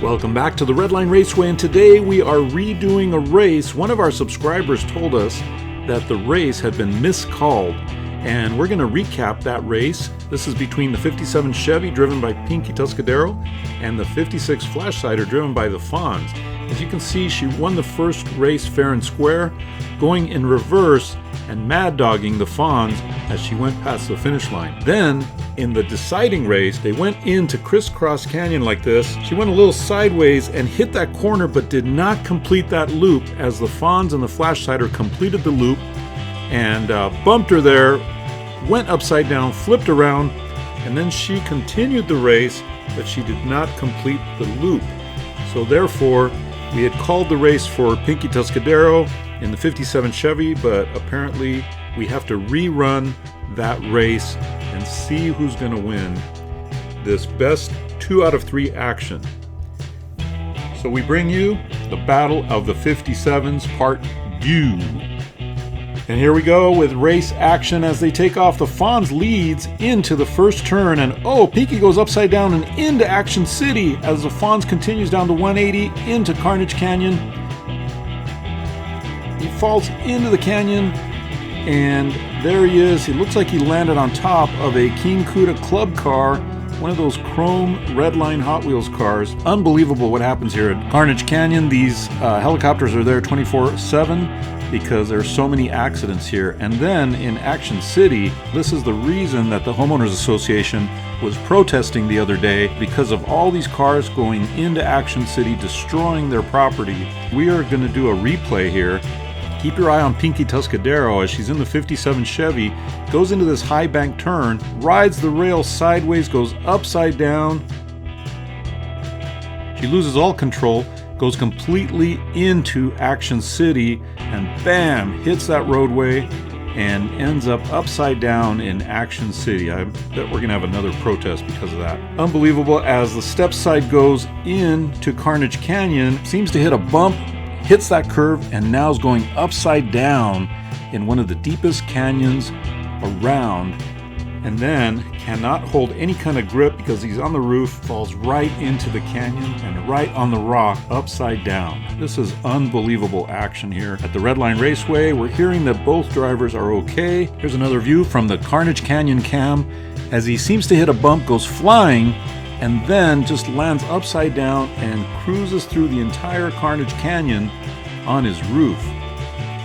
Welcome back to the Redline Raceway, and today we are redoing a race. One of our subscribers told us that the race had been miscalled, and we're going to recap that race. This is between the 57 Chevy driven by Pinky Tuscadero and the 56 Flashsider driven by the Fonz. As you can see, she won the first race fair and square, going in reverse and mad dogging the Fonz as she went past the finish line. Then, in the deciding race, they went into crisscross canyon like this. She went a little sideways and hit that corner, but did not complete that loop as the Fonz and the Flashsider completed the loop and bumped her there, went upside down, flipped around, and then she continued the race, but she did not complete the loop. So therefore, we had called the race for Pinky Tuscadero in the 57 Chevy, but apparently we have to rerun that race and see who's going to win this best 2 out of 3 action. So we bring you the Battle of the 57s Part DEUX. And here we go with race action as they take off. The Fonz leads into the first turn, and Pinky goes upside down and into Action City as the Fonz continues down to 180 into Carnage Canyon. He falls into the canyon, and there he is. He looks like he landed on top of a King Kuda club car, one of those chrome Redline Hot Wheels cars. Unbelievable what happens here at Carnage Canyon. These helicopters are there 24/7 because there's so many accidents here. And then in Action City, this is the reason that the Homeowners Association was protesting the other day, because of all these cars going into Action City, destroying their property. We are going to do a replay here. Keep your eye on Pinky Tuscadero as she's in the 57 Chevy, goes into this high bank turn, rides the rail sideways, goes upside down. She loses all control, goes completely into Action City, and bam, hits that roadway and ends up upside down in Action City. I bet we're gonna have another protest because of that. Unbelievable as the step side goes into Carnage Canyon, seems to hit a bump, hits that curve, and now is going upside down in one of the deepest canyons around, and then cannot hold any kind of grip because he's on the roof, falls right into the canyon and right on the rock upside down. This is unbelievable action here at the Redline Raceway. We're hearing that both drivers are okay. Here's another view from the Carnage Canyon cam as he seems to hit a bump, goes flying, and then just lands upside down and cruises through the entire Carnage Canyon on his roof,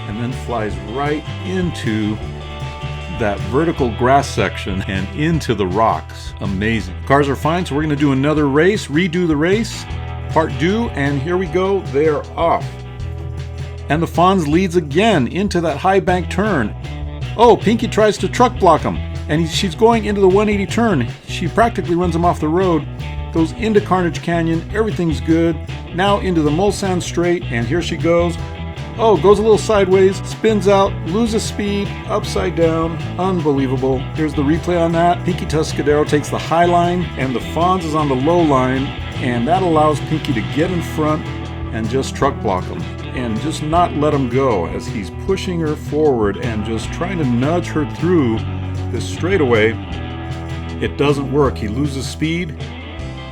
and then flies right into that vertical grass section and into the rocks. Amazing. Cars are fine, so we're going to do another race, redo the race, Part DEUX, and here we go. They are off. And the Fonz leads again into that high bank turn. Pinky tries to truck block him, and she's going into the 180 turn. She practically runs him off the road, goes into Carnage Canyon, everything's good. Now into the Mulsanne Straight, and here she goes. Goes a little sideways, spins out, loses speed, upside down. Unbelievable. Here's the replay on that. Pinky Tuscadero takes the high line, and the Fonz is on the low line, and that allows Pinky to get in front and just truck block him, and just not let him go as he's pushing her forward and just trying to nudge her through this straightaway. It doesn't work. He loses speed,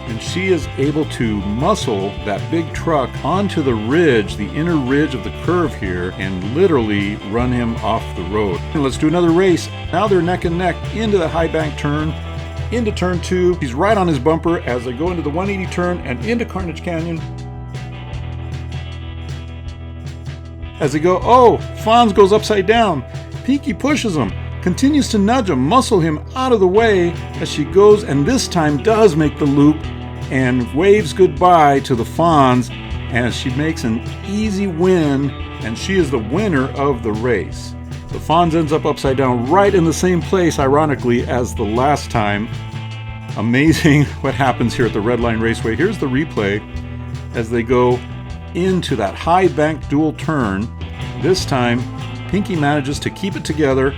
and she is able to muscle that big truck onto the ridge, the inner ridge of the curve here, and literally run him off the road. And let's do another race. Now they're neck and neck into the high bank turn, into turn 2. He's right on his bumper as they go into the 180 turn and into Carnage Canyon. As they go, Fonz goes upside down. Pinky pushes him, continues to nudge him, muscle him out of the way as she goes, and this time does make the loop and waves goodbye to the Fonz as she makes an easy win, and she is the winner of the race. The Fonz ends up upside down right in the same place, ironically, as the last time. Amazing what happens here at the Redline Raceway. Here's the replay as they go into that high bank dual turn. This time, Pinky manages to keep it together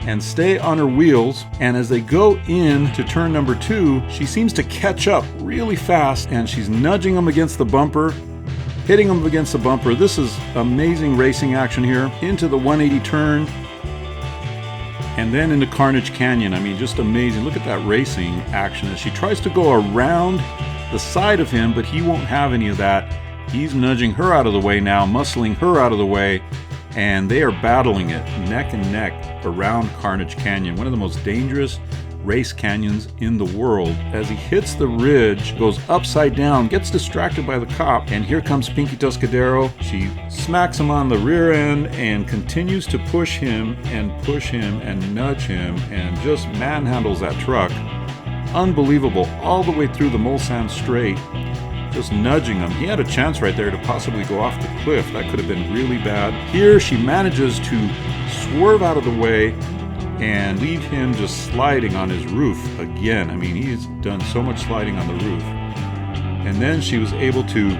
and stay on her wheels, and as they go in to turn number 2, she seems to catch up really fast, and she's nudging them against the bumper, hitting them against the bumper. This is amazing racing action here. Into the 180 turn, And then into Carnage Canyon. I mean, just amazing. Look at that racing action as she tries to go around the side of him, but he won't have any of that. He's nudging her out of the way now, muscling her out of the way, and they are battling it neck and neck around Carnage Canyon, one of the most dangerous race canyons in the world. As he hits the ridge, goes upside down, gets distracted by the cop, and here comes Pinky Tuscadero. She smacks him on the rear end and continues to push him and nudge him and just manhandles that truck. Unbelievable, all the way through the Mulsanne Straight, just nudging him. He had a chance right there to possibly go off the cliff. That could have been really bad. Here she manages to swerve out of the way and leave him just sliding on his roof again. I mean, he's done so much sliding on the roof. And then she was able to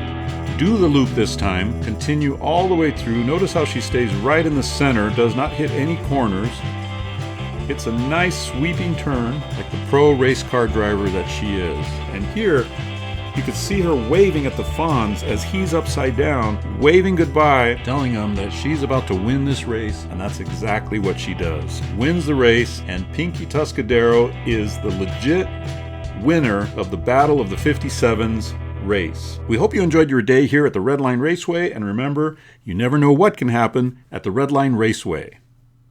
do the loop this time, continue all the way through. Notice how she stays right in the center, does not hit any corners. It's a nice sweeping turn, like the pro race car driver that she is. And here, you could see her waving at the Fonz as he's upside down, waving goodbye, telling him that she's about to win this race, and that's exactly what she does. Wins the race, and Pinky Tuscadero is the legit winner of the Battle of the 57s race. We hope you enjoyed your day here at the Redline Raceway, and remember, you never know what can happen at the Redline Raceway.